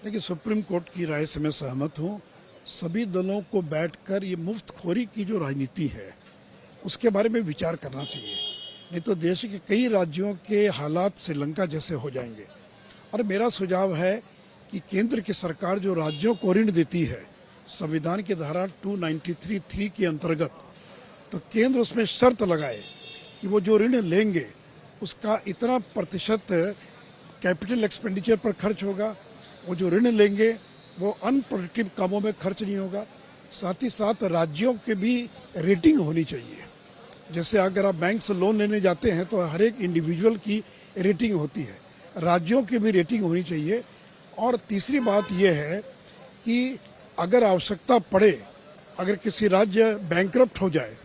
देखिए, supreme court की राय से मैं सहमत हूँ। सभी दलों को बैठकर ये मुफ्तखोरी की जो राजनीति है उसके बारे में विचार करना चाहिए, नहीं तो देश के कई राज्यों के हालात श्रीलंका जैसे हो जाएंगे। और मेरा सुझाव है कि केंद्र की सरकार जो राज्यों को ऋण देती है संविधान की धारा 293(3) के अंतर्गत, तो केंद्र उसमें शर्त लगाए कि वो जो ऋण लेंगे उसका इतना प्रतिशत कैपिटल एक्सपेंडिचर पर खर्च होगा, वो जो ऋण लेंगे वो अनप्रोडक्टिव कामों में खर्च नहीं होगा। साथ ही साथ राज्यों के भी रेटिंग होनी चाहिए। जैसे अगर आप बैंक से लोन लेने जाते हैं तो हर एक इंडिविजुअल की रेटिंग होती है, राज्यों की भी रेटिंग होनी चाहिए। और तीसरी बात यह है कि अगर आवश्यकता पड़े, अगर किसी राज्य बैंकरप्ट हो जाए,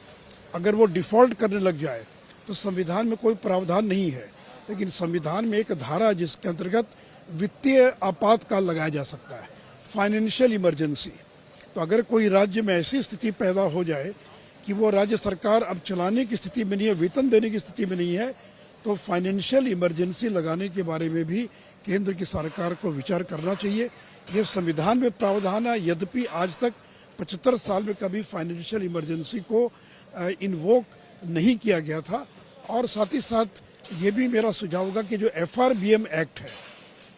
अगर वो डिफ़ॉल्ट करने लग जाए, तो संविधान में कोई प्रावधान नहीं है, लेकिन संविधान में एक धारा जिसके अंतर्गत वित्तीय आपातकाल लगाया जा सकता है, फाइनेंशियल इमरजेंसी। तो अगर कोई राज्य में ऐसी स्थिति पैदा हो जाए कि वो राज्य सरकार अब चलाने की स्थिति में नहीं है, वेतन देने की स्थिति में नहीं है, तो फाइनेंशियल इमरजेंसी लगाने के बारे में भी केंद्र की सरकार को विचार करना चाहिए। ये संविधान में प्रावधान है, यद्यपि आज तक 75 साल में कभी फाइनेंशियल इमरजेंसी को इन्वोक नहीं किया गया था। और साथ ही साथ ये भी मेरा सुझाव होगा कि जो FRBM एक्ट है,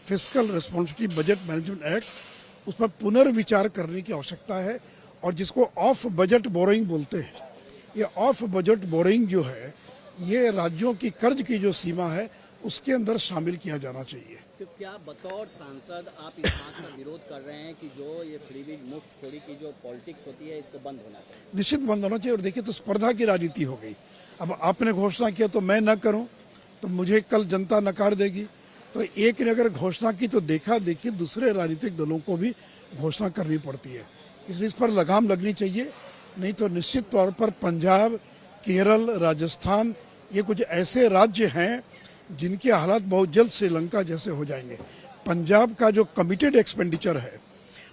fiscal responsibility budget management act, उस पर पुनर्विचार करने की आवश्यकता है। और जिसको ऑफ बजट बोरोइंग बोलते हैं, ये ऑफ बजट बोरोइंग जो है ये राज्यों की कर्ज की जो सीमा है उसके अंदर शामिल किया जाना चाहिए। तो क्या बतौर सांसद आप इस बात का विरोध कर रहे हैं कि जो ये फ्रीबीज मुफ्तखोरी की जो पॉलिटिक्स होती है इसको बंद होना चाहिए? निश्चित बंद होना चाहिए। और देखिए, तो स्पर्धा की राजनीति हो गई। अब आपने घोषणा किया तो मैं न करूं तो मुझे कल जनता नकार देगी। तो एक ने अगर घोषणा की तो देखा देखिए दूसरे राजनीतिक दलों को भी घोषणा करनी पड़ती है, इसलिए इस पर लगाम लगनी चाहिए। नहीं तो निश्चित तौर पर पंजाब, केरल, राजस्थान, ये कुछ ऐसे राज्य हैं जिनके हालात बहुत जल्द श्रीलंका जैसे हो जाएंगे। पंजाब का जो कमिटेड एक्सपेंडिचर है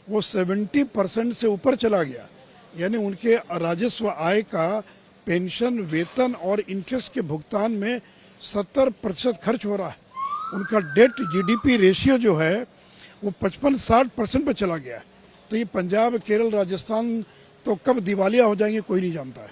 वो 70% से ऊपर चला गया, यानी उनके राजस्व आय का पेंशन, वेतन और इंटरेस्ट के भुगतान में 70% खर्च हो रहा है। उनका डेट GDP रेशियो जो है वो 55-60% पर चला गया है। तो ये पंजाब, केरल, राजस्थान तो कब दिवालिया हो जाएंगे कोई नहीं जानता है।